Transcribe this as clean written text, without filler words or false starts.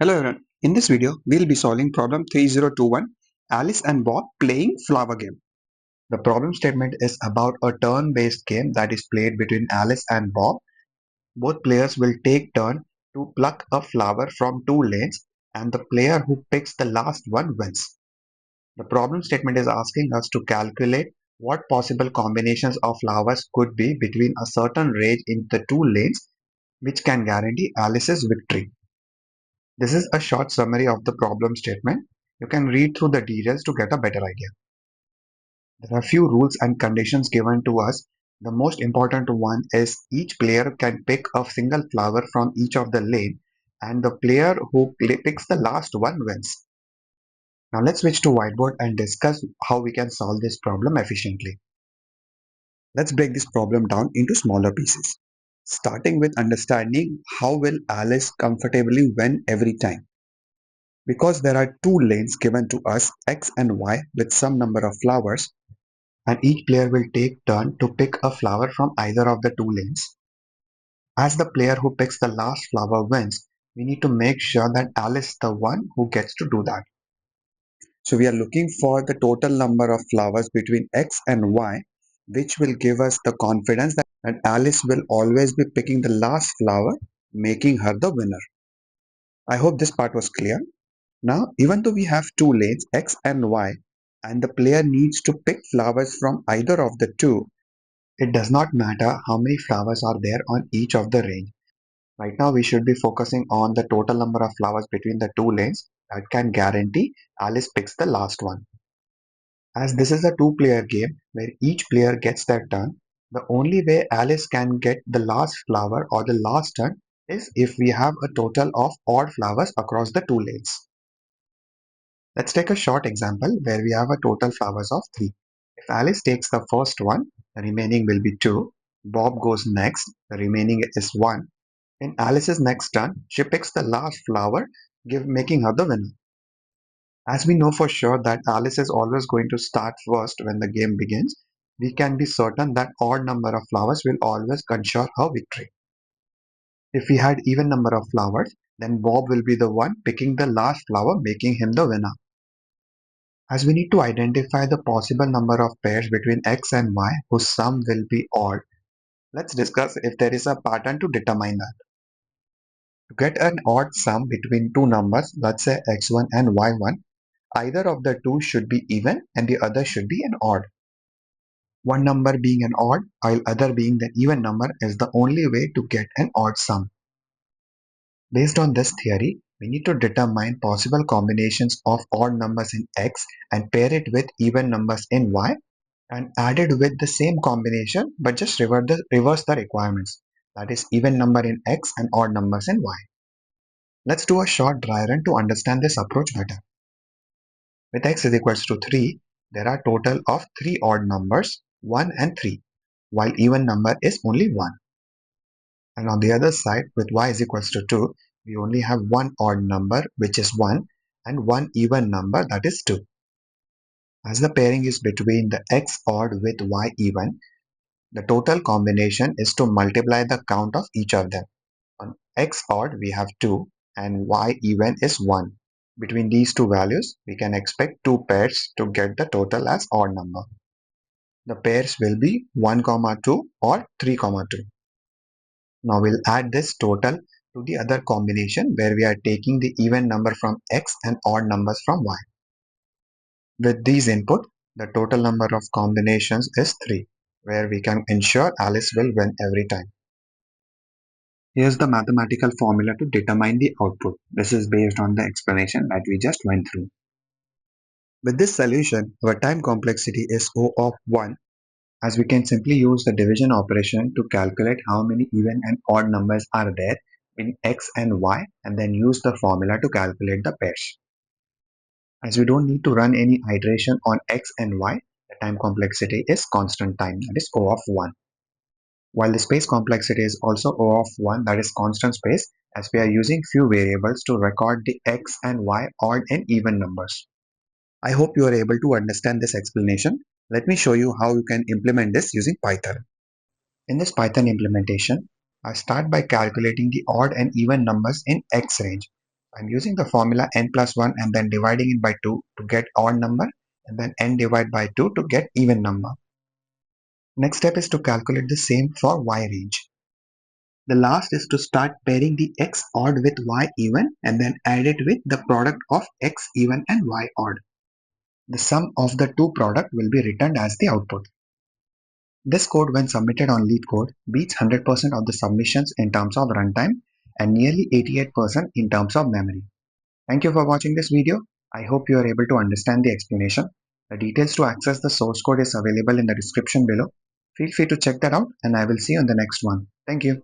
Hello everyone. In this video, we'll be solving problem 3021, Alice and Bob playing flower game. The problem statement is about a turn-based game that is played between Alice and Bob. Both players will take turn to pluck a flower from two lanes and the player who picks the last one wins. The problem statement is asking us to calculate what possible combinations of flowers could be between a certain range in the two lanes which can guarantee Alice's victory. This is a short summary of the problem statement. You can read through the details to get a better idea. There are few rules and conditions given to us. The most important one is each player can pick a single flower from each of the lane and the player who picks the last one wins. Now let's switch to whiteboard and discuss how we can solve this problem efficiently. Let's break this problem down into smaller pieces. Starting with understanding how will Alice comfortably win every time. Because there are two lanes given to us, X and Y, with some number of flowers, and each player will take turn to pick a flower from either of the two lanes. As the player who picks the last flower wins, we need to make sure that Alice is the one who gets to do that. So we are looking for the total number of flowers between X and Y, which will give us the confidence that Alice will always be picking the last flower, making her the winner. I hope this part was clear. Now, even though we have two lanes, X and Y, and the player needs to pick flowers from either of the two, it does not matter how many flowers are there on each of the range. Right now, we should be focusing on the total number of flowers between the two lanes that can guarantee Alice picks the last one. As this is a two-player game where each player gets their turn, the only way Alice can get the last flower or the last turn is if we have a total of odd flowers across the two lanes. Let's take a short example where we have a total flowers of 3. If Alice takes the first one, the remaining will be 2. Bob goes next, the remaining is 1. In Alice's next turn, she picks the last flower, making her the winner. As we know for sure that Alice is always going to start first when the game begins, we can be certain that odd number of flowers will always ensure her victory. If we had even number of flowers, then Bob will be the one picking the last flower, making him the winner. As we need to identify the possible number of pairs between X and Y whose sum will be odd, let's discuss if there is a pattern to determine that. To get an odd sum between two numbers, let's say x1 and y1, either of the two should be even and the other should be an odd. One number being an odd while other being the even number is the only way to get an odd sum. Based on this theory, we need to determine possible combinations of odd numbers in X and pair it with even numbers in Y and add it with the same combination but just reverse the requirements. That is even number in X and odd numbers in Y. Let's do a short dry run to understand this approach better. With X is equals to 3, there are total of 3 odd numbers, 1 and 3, while even number is only 1. And on the other side, with Y is equals to 2, we only have one odd number, which is 1, and one even number, that is 2. As the pairing is between the X odd with Y even, the total combination is to multiply the count of each of them. On X odd, we have 2, and Y even is 1. Between these two values, we can expect two pairs to get the total as odd number. The pairs will be 1, 2 or 3, 2. Now we'll add this total to the other combination where we are taking the even number from X and odd numbers from Y. With these input, the total number of combinations is 3, where we can ensure Alice will win every time. Here's the mathematical formula to determine the output. This is based on the explanation that we just went through. With this solution, our time complexity is O of 1, as we can simply use the division operation to calculate how many even and odd numbers are there in X and Y and then use the formula to calculate the pairs. As we don't need to run any iteration on X and Y, the time complexity is constant time, that is O of 1. While the space complexity is also O of 1, that is constant space, as we are using few variables to record the X and Y odd and even numbers. I hope you are able to understand this explanation. Let me show you how you can implement this using Python. In this Python implementation, I start by calculating the odd and even numbers in X range. I'm using the formula n plus 1 and then dividing it by 2 to get odd number and then n divided by 2 to get even number. Next step is to calculate the same for y range. The last is to start pairing the x odd with y even and then add it with the product of x even and y odd. The sum of the two product will be returned as the output. This code, when submitted on LeetCode, beats 100% of the submissions in terms of runtime and nearly 88% in terms of memory. Thank you for watching this video. I hope you are able to understand the explanation. The details to access the source code is available in the description below. Feel free to check that out and I will see you on the next one. Thank you.